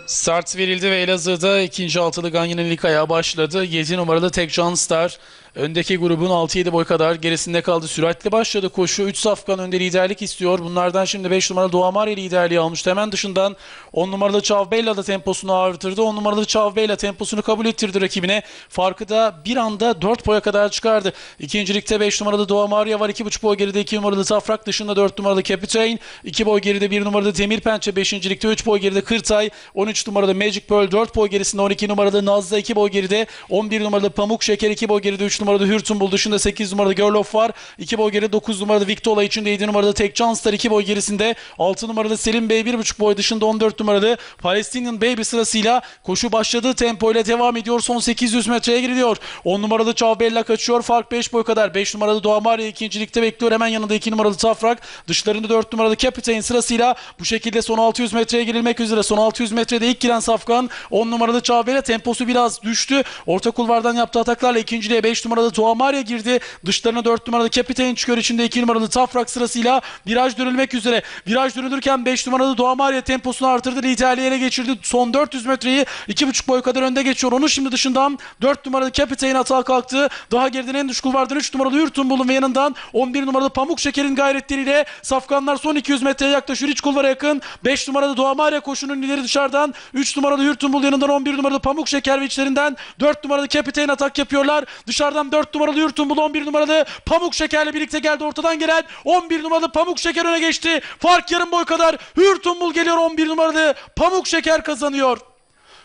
Start verildi ve Elazığ'da ikinci altılı Ganyan'ın ilk ayağı başladı. 7 numaralı Tekcan Star öndeki grubun 6-7 boy kadar gerisinde kaldı. Süratli başladı koşu. 3 safkan önde liderlik istiyor. Bunlardan şimdi 5 numaralı Doğamari liderliği almıştı. Hemen dışından 10 numaralı Çavbella da temposunu artırdı. 10 numaralı Çavbella temposunu kabul ettirdi rakibine. Farkı da bir anda 4 boya kadar çıkardı. İkincilikte 5 numaralı Doğamari var. 2,5 boy geride 2 numaralı Tafrak, dışında 4 numaralı Captain. 2 boy geride 1 numaralı Demir Pençe. 5. ligde 3 boy geride Kırtay. 13 numaralı Magic Pearl 4 boy gerisinde, 12 numaralı Nazlı 2 boy geride, 11 numaralı Pamuk Şeker 2 boy geride, 3 numaralı Hürtumbul, dışında 8 numaralı Girl of var 2 boy geride, 9 numaralı Victola içinde, 7 numaralı Tekcan Star 2 boy gerisinde, 6 numaralı Selim Bey 1,5 boy dışında, 14 numaralı Palestinian Baby sırasıyla koşu başladığı tempoyla devam ediyor. Son 800 metreye giriliyor. 10 numaralı Çavbella kaçıyor. Fark 5 boy kadar. 5 numaralı Doğamari ikincilikte bekliyor. Hemen yanında 2 numaralı Tafrak. Dışlarında 4 numaralı Captain sırasıyla bu şekilde son 600 metreye girilmek üzere. Son 600 metrede ilk giren safkan 10 numaralı Çavbella, temposu biraz düştü. Orta kulvardan yaptığı ataklarla ikinciliğe 5 numaralı Doğamari girdi. Dışlarına 4 numaralı Captain çıkıyor. İçinde 2 numaralı Tafrak sırasıyla viraj dönülmek üzere. Viraj dönülürken 5 numaralı Doğamari temposunu artırdı. Liderliği ele geçirdi. Son 400 metreyi 2,5 boy kadar önde geçiyor. Onu şimdi dışından 4 numaralı Captain atağa kalktı. Daha geriden en dış kulvardan 3 numaralı Hürtumbul'un ve yanından 11 numaralı Pamuk Şeker'in gayretleriyle safkanlar son 200 metreye yaklaşıyor. İç kulvara yakın 5 numaralı Doğamari koşunun lideri dışarıdan, 3 numaralı Hürtumbul yanından, 11 numaralı Pamuk Şeker ve içlerinden 4 numaralı Captain atak yapıyorlar. Dışarıdan 4 numaralı Hürtumbul, 11 numaralı Pamuk Şeker'le birlikte geldi. Ortadan gelen 11 numaralı Pamuk Şeker öne geçti. Fark yarım boy kadar. Hürtumbul geliyor, 11 numaralı Pamuk Şeker kazanıyor.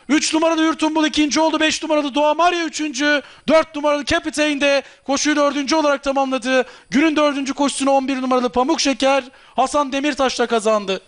3 numaralı Hürtumbul ikinci oldu. 5 numaralı Doğamari üçüncü. 4 numaralı Captain de koşuyu dördüncü olarak tamamladı. Günün dördüncü koşusunu 11 numaralı Pamuk Şeker Hasan Demirtaş'la kazandı.